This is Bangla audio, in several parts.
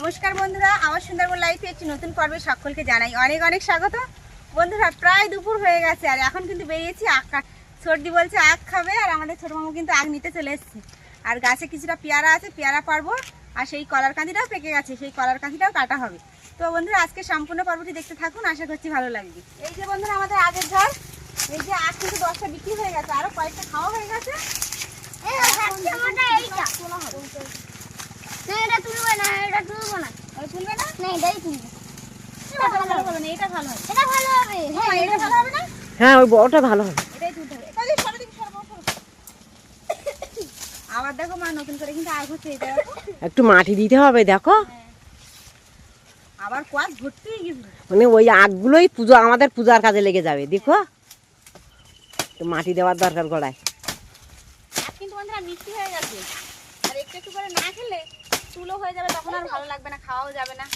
নমস্কার বন্ধুরা, আমার সুন্দরবন লাইফে একটি নতুন পর্বে সকলকে জানাই অনেক অনেক স্বাগত। বন্ধুরা প্রায় দুপুর হয়ে গেছে আর এখন কিন্তু বেরিয়েছি আখ। সর্দি বলছে আখ খাবে আর আমাদের ছোটো মামু কিন্তু আখ নিতে চলে এসছে। আর গাছে কিছুটা পেয়ারা আছে, পেয়ারা পারবো। আর সেই কলার কাঁদিটাও পেকে গেছে, সেই কলার কাঁদিটাও কাটা হবে। তো বন্ধুরা আজকে সম্পূর্ণ পর্বটি দেখতে থাকুন, আশা করছি ভালো লাগবে। এই যে বন্ধুরা আমাদের আগের ঝড়, এই যে আখ কিন্তু 10টা বিক্রি হয়ে গেছে, আরও কয়েকটা খাওয়া হয়ে গেছে। হ্যাঁ ওই বড়টা ভালো হবে। আবার দেখো মা নতুন করে কিন্তু আগ হচ্ছে, এটা একটু মাটি দিতে হবে দেখো। আবার কোয়াশ ভর্তি হয়ে গেছে, মানে ওই আগগুলোই পুজো, আমাদের পূজার কাজে লেগে যাবে। দেখো একটু মাটি দেওয়ার দরকার গড়ায়। কিন্তু বন্ধুরা মিষ্টি হয়ে গেছে, আর একটু একটু করে না খেলে চুলো হয়ে যাবে, তখন আর ভালো লাগবে না, খাওয়াও যাবে না।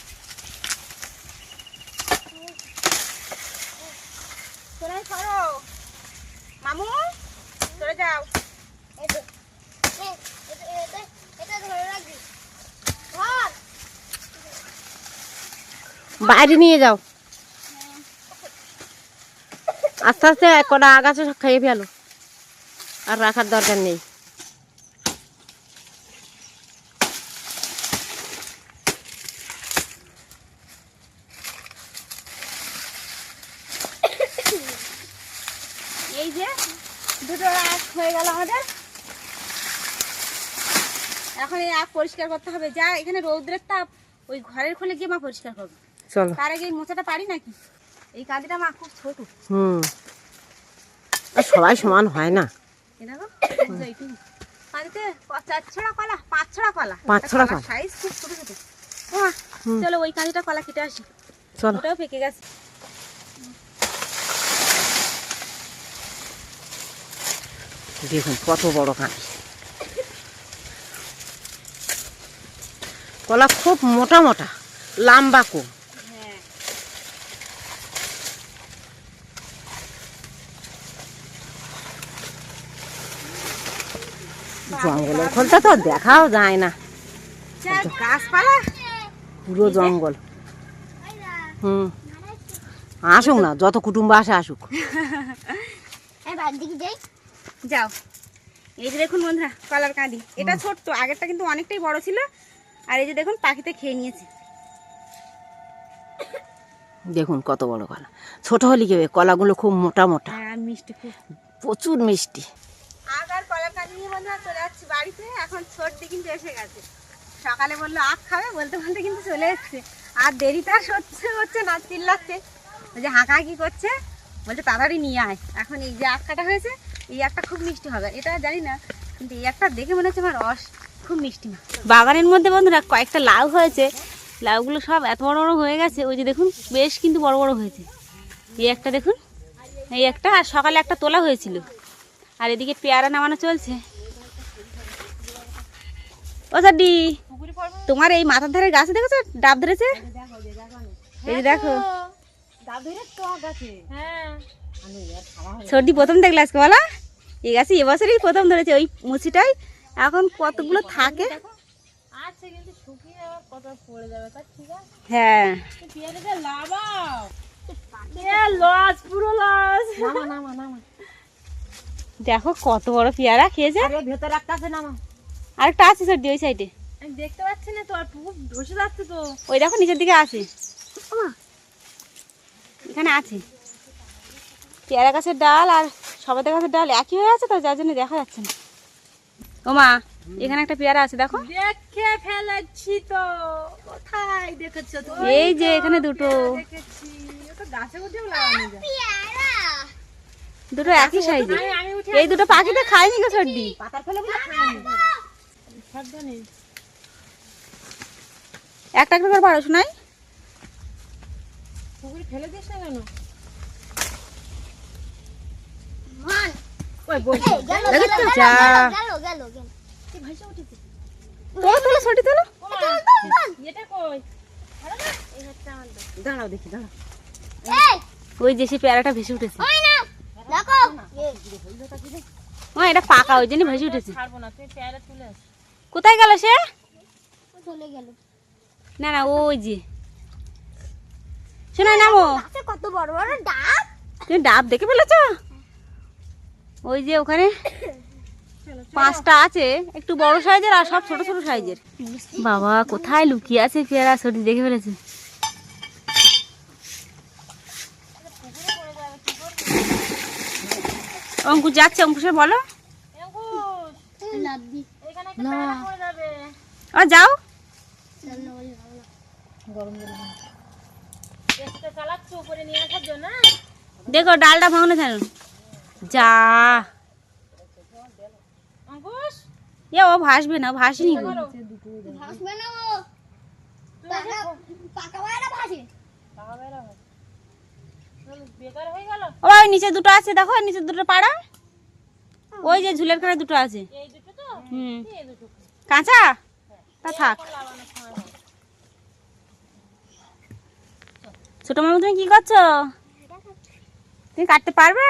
মামু চলে যাও। বাইরে নিয়ে যাও, আস্তে আস্তে কটা আগ আছে সব খাইয়ে ফেলো, আর রাখার দরকার নেই। এই যে দুটো আখ হয়ে গেল আমাদের, এখন এই আখ পরিষ্কার করতে হবে। যা এখানে রৌদ্রের তাপ, ওই ঘরের খুলে গিয়ে মা পরিষ্কার করবে। চলো, তার আগে এই মোচাটা পারি নাকি? এই কাঁদিটা মা খুব ছোট। আর সবাই সমান হয় না। এই দেখো এইটুকু কাঁদিতে 4ছড়া কলা, 5ছড়া কলা, 5ছড়া কলা সাইজ খুব ছোট ছোট। ও মা চলো ওই কাঁদিটা কলা কেটে আসি, চলো। ওটাও পেকে গেছে। দেখুন কত বড় কাঁদি, কলা খুব মোটা মোটা, লম্বা কম। জঙ্গলের ফলটা তো দেখাও যায় না, গাছপালা পুরো জঙ্গল। আসুক না, যত কুটুম্ব আসে আসুক। যাও। এই যে দেখুন বন্ধুরা কলার কাঁদি, এটা ছোট্ট, আগেরটা কিন্তু অনেকটাই বড় ছিল। আর এই যে দেখুন পাখিতে খেয়ে নিয়েছে। দেখুন কত বড় কলা, ছোট হলে কি হবে, কলাগুলো খুব মোটা মোটা, আর মিষ্টি খুব, প্রচুর মিষ্টি। আগ আর কলার কাঁদি নিয়ে বন্ধুরা চলে যাচ্ছি বাড়িতে। এখন সর্দি কিন্তু এসে গেছে, সকালে বললো আখ খাবে, বলতে বলতে কিন্তু চলে এসছে। আর দেরি তো আর হচ্ছে না, চিল্লাচ্ছে, ওই যে হাঁকাহাঁকি করছে, বলছে তাড়াতাড়ি নিয়ে আয়। এখন এই যে আখ কাটা হয়েছে, এই একটা খুব মিষ্টি হবে, এটা জানি না, কিন্তু এই একটা দেখে মনে হচ্ছে আমার রস খুব মিষ্টি না। বাগানের মধ্যে বন্ধুরা কয়েকটা লাউ হয়েছে, লাউগুলো সব এত বড় বড় হয়ে গেছে। ওই যে দেখুন বেশ কিন্তু বড় বড় হয়েছে। এই একটা দেখুন, এই একটা, আর সকালে একটা তোলা হয়েছিল। আর এদিকে পেয়ারা নামানো চলছে। ও সাড্ডি, তোমার এই মাথার ধারে গাছে দেখেছো ডাব ধরেছে? এই যে দেখো, সর্দি প্রথম দেখলে আজকে বলা, এই গাছে এবছরই প্রথম ধরেছে ওই মুচিটাই। এখন কতগুলো থাকে, হ্যাঁ দেখো কত বড় পেয়ারা খেয়েছে। আরেকটা আছে সর্দি ওই সাইডে, দেখতে পাচ্ছি না তো, আর খুব ধসে যাচ্ছে তো। ওই দেখো নিচের দিকে আছে, এখানে আছে পেয়ারা গাছের ডাল আর সবেদা গাছের ডাল একই হয়ে আছে তো, যার জন্য দেখা যাচ্ছে না। ও মা এখানে একটা পেয়ারা আছে দেখো, দেখে ফেলেছি তো। কোথায় দেখেছো তুমি? এই যে এখানে দুটো, দুটো একই সাইজে। এই দুটো পাখিতে খায়নি গো সর্দি, একটা একটা করে পারো শোনাই। ফেলে দিস না কেন? দাঁড়াও দেখি, দাঁড়াও, ওই যে সে পেয়ারাটা ভেসে উঠেছে। এটা পাকা, ওই জন্য ভেসে উঠেছে। কোথায় গেল সে? চলে গেল। না না ওই যে শোনা নামো, কত বড় বড় ডাব। তুমি ডাব দেখে ফেলেছ? ওই যে ওখানে 5টা আছে, একটু বড় সাইজের আর সব ছোট ছোট সাইজের। বাবা কোথায় লুকিয়ে আছে পেয়ারা, সরি দেখে ফেলেছে। অঙ্কুশ যাচ্ছে, অঙ্কুশে বলো। যাও, দেখো ডালটা ভাঙনে কেন? যা এ ও ভাসবে না, ভাসিনি গো। ভাসবে না ও, পাকা বাইরা ভাসে। ও ওই নিচে দুটো আছে, দেখো নিচে দুটো পাড়া, ওই যে ঝুলের খানে দুটো আছে। হুম, কাঁচা তা থাক। ছোট মামু তুমি কি করছো? তুমি কাটতে পারবে?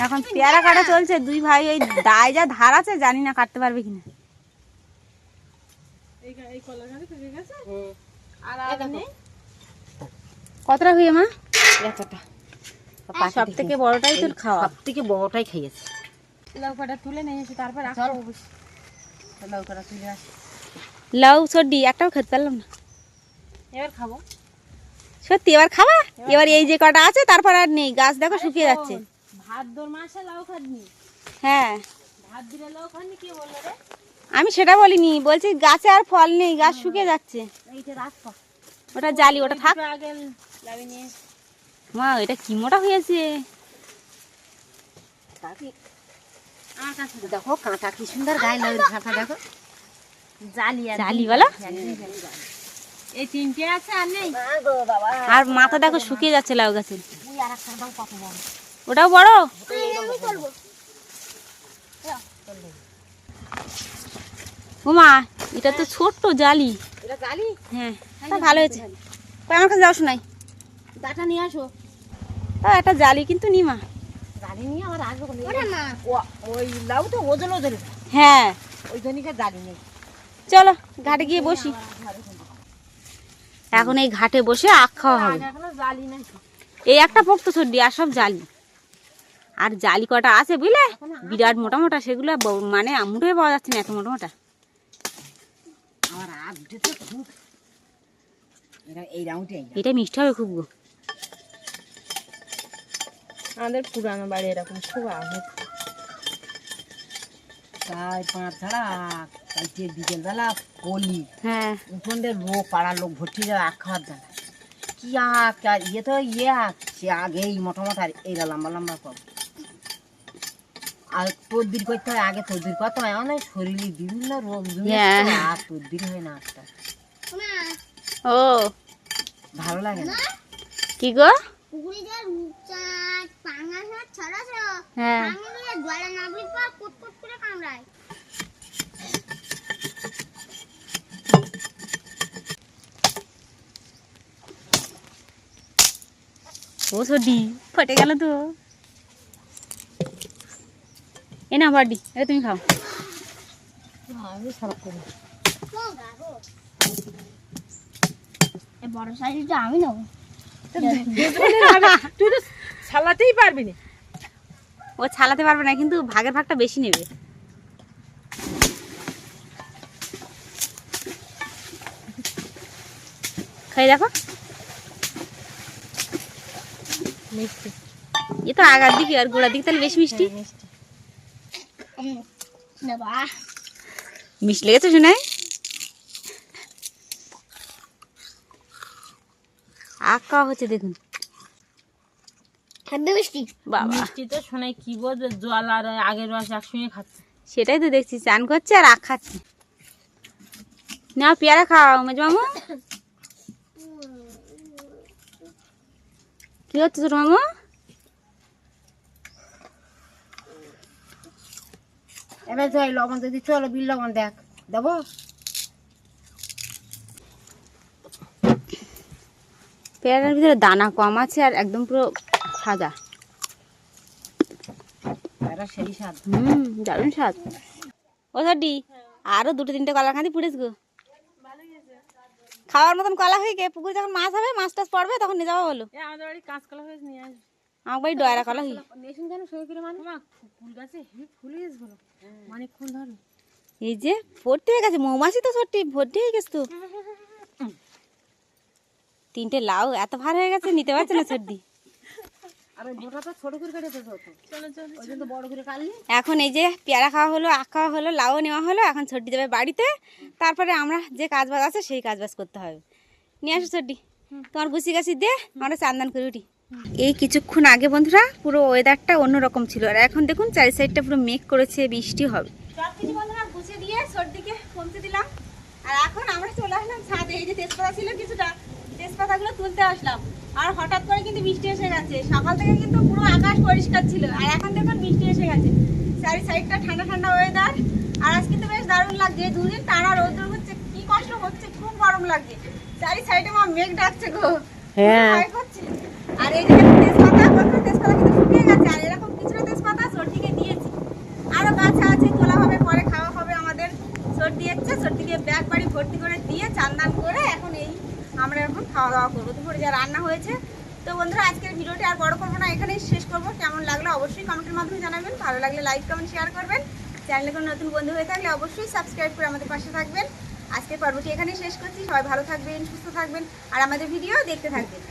এখন পেয়ারা কাটা চলছে, দুই ভাই ওই দায় যা ধার আছে, জানি না কাটতে পারবে কিনা। কতটা হয়ে মা? সব থেকে বড়টাই তোর খাওয়া, সব থেকে বড়টাই খাইয়েছে। লৌকাটা তুলে নিয়ে এসে তারপর লৌকাটা তুলে আসি। লাউ সর্দি একটাও খেতে পারলাম না। এবার খাবো সত্যি এবার খাবা? এবার এই যে কটা আছে তারপর আর নেই, গাছ দেখো শুকিয়ে যাচ্ছে। ভাদ্র মাসে লাউ খাদনি, হ্যাঁ ভাদ্রে লাউ খাননি কি বললো রে? আমি সেটা বলিনি, বলছি গাছে আর ফল নেই, গাছ শুকিয়ে যাচ্ছে। এইটা রাখো, ওটা জালি, ওটা থাক। আগে লাবি নিয়ে মা এটা কি মোটা হয়েছে। দেখো কাঁটা কি সুন্দর, গায়ে লাউয়ের কাঁটা দেখো, জালি জালি বলো। এই 3টে আছে আর নেই। আর মাথা দেখো শুকিয়ে যাচ্ছে লাউ গাছের। ওই আরেকটা দাও, কত বড়, ওটাও বড়। ওমা এটা তো ছোট্ট জালি। এটা জালি। হ্যাঁ তা ভালো হয়েছে। কই আমার কাছে যাও শোনাই, ডাটা নিয়ে আসো। তা একটা জালি কিন্তু নিমা। জালি নিয়ে আবার আসবো কোন? ওই লাউ তো ওজন ওজন, হ্যাঁ ওই জন্যই জালি নেই। চলো ঘাটে গিয়ে বসি। এখন এই ঘাটে বসে আখ খাওয়া হবে। এখনো জালি নাই। এই একটা পোক্ত সর্দি আর সব জালি। আর জালি কটা আছে বুঝলে, বিরাট মোটা মোটা, সেগুলো মানে মুঠোয় পাওয়া যাচ্ছে না, এত মোটা মোটা। আমার আখ তো খুব, এই রাউন্ডে এটা মিষ্টি হবে খুব গো। আমাদের পুরানো বাড়ি এরকম খুব আখ, তাই 5 ছাড়া কালকে বিকেলবেলা কলি হ্যাঁ উঠোনদের লোক, পাড়ার লোক ভর্তি যাবে আখ খাওয়ার জন্য। কি আখ, আর ইয়ে তো ইয়ে আখ, সে আগে এই মোটা মোটা এইটা লম্বা লম্বা পাবো। আর তদ্বির করতে হয়, আগে তদ্বির করতে হয়, অনেক শরীরে বিভিন্ন রোগ আর তদ্বির হয় না আখটা, ও ভালো লাগে না। কি গো? পুকুরে যে রূপচাঁদ পাঙ্গাস মাছ ছড়াছ, হ্যাঁ পাঙ্গাস জলে নামলে পর কুটকুট করে কামড়ায়। ও সর্দি ফটে গেল তো। এ না বাড়ি, এটা তুমি খাও। আমি সারা করি, এই বড় সাইজটা আমি নেবো। তুই তো ছালাতেই পারবি না। ও ছালাতে পারবে না, কিন্তু ভাগের ভাগটা বেশি নেবে। খাই দেখো, মিষ্টি এ তো আগার দিকে আর গোড়ার দিকে, তাহলে বেশি মিষ্টি। মিষ্টি নেবা মিষ্টি লেগেছে শোনাই। আখ খাওয়া হচ্ছে দেখুন। খাদ্য মিষ্টি বাবা মিষ্টি তো শোনাই কি বলবে, জল আর আগের রস একসঙ্গে খাচ্ছে। সেটাই তো দেখছি, চান করছে আর আখ খাচ্ছে। না পেয়ারা খাও মেজ মামু। কি হচ্ছে ছোট মামু? এবার তো এই লবণ যদি চলো, বিল লবণ দেখ দেবো। পেয়ারার ভিতরে দানা কম আছে আর একদম পুরো সাদা। এটা সেই স্বাদ। দারুণ স্বাদ। ও সর্দি আরো 2-3টে কলা কাঁদি পুড়েছ গো। খাওয়ার মতন কলা হয়ে গে, পুকুরে যখন মাছ হবে, মাছ টাছ পড়বে তখন নিয়ে যাবো বলো। আমাদের বাড়ি কাঁচকলা হয়েছে নিয়ে আসবে। আমার বাড়ি ডয়রা কলা হই। মেশিন কেন শুয়ে করে মানে ফুল গাছে ফুল হয়েছে বলো, মানে ফুল ধরো। এই যে ভর্তি হয়ে গেছে মৌমাছি তো, সর্দি ভর্তি হয়ে গেছে তো। 3টে লাউ এত ভার হয়ে গেছে, নিতে পারছে না সর্দি। আর ওই বোটা তো ছোট করে কেটেছে তো, চলো চলো ওই জন্য তো বড় করে কাটলি। এখন এই যে পেয়ারা খাওয়া হলো, আখ খাওয়া হলো, লাউ নেওয়া হলো, এখন সর্দি যাবে বাড়িতে। তারপরে আমরা যে কাজবাজ আছে সেই কাজবাজ করতে হবে। নিয়ে আসো সর্দি, তোমার গুছি গাছি দিয়ে আমরা চান্দান করে উঠি। এই কিছুক্ষণ আগে বন্ধুরা পুরো ওয়েদারটা অন্যরকম ছিল, আর এখন দেখুন চারি সাইডটা পুরো মেঘ করেছে, বৃষ্টি হবে। সব কিছু বন্ধুরা গুছিয়ে দিয়ে সর্দিকে পৌঁছে দিলাম। আর এখন আমরা চলে আসলাম ছাদে। এই যে তেজপাতা ছিল কিছুটা, তেজপাতাগুলো তুলতে আসলাম। আর হঠাৎ করে কিন্তু বৃষ্টি এসে গেছে। সকাল থেকে কিন্তু পুরো আকাশ পরিষ্কার ছিল, আর এখন দেখুন বৃষ্টি এসে গেছে। চারি সাইডটা ঠান্ডা ঠান্ডা ওয়েদার, আর আজ কিন্তু বেশ দারুণ লাগছে। 2 দিন টানা রোদ হচ্ছে, কি কষ্ট হচ্ছে, খুব গরম লাগছে। চারি সাইডে আমার মেঘ ডাকছে গো, ভয় করছে। আর এই যে তেজপাতা, বন্ধুরা তেজপাতা কিন্তু শুকিয়ে গেছে। আর এরকম কিছুটা তেজপাতা সর্দিকে দিয়েছি, আরো গাছ আছে, তোলা হবে, পরে খাওয়া হবে আমাদের। সর্দি হচ্ছে, সর্দিকে ব্যাগ বাড়ি ভর্তি করে দিয়ে চান্দান করে এখন আমরা এখন খাওয়া দাওয়া করবো। দুপুরে যা রান্না হয়েছে। তো বন্ধুরা আজকের ভিডিওটি আর বড় করবো না, এখানেই শেষ করবো। কেমন লাগলো অবশ্যই কমেন্টের মাধ্যমে জানাবেন। ভালো লাগলে লাইক কমেন্ট শেয়ার করবেন। চ্যানেলে কোনো নতুন বন্ধু হয়ে থাকলে অবশ্যই সাবস্ক্রাইব করে আমাদের পাশে থাকবেন। আজকের পর্বটি এখানেই শেষ করছি। সবাই ভালো থাকবেন, সুস্থ থাকবেন, আর আমাদের ভিডিও দেখতে থাকবেন।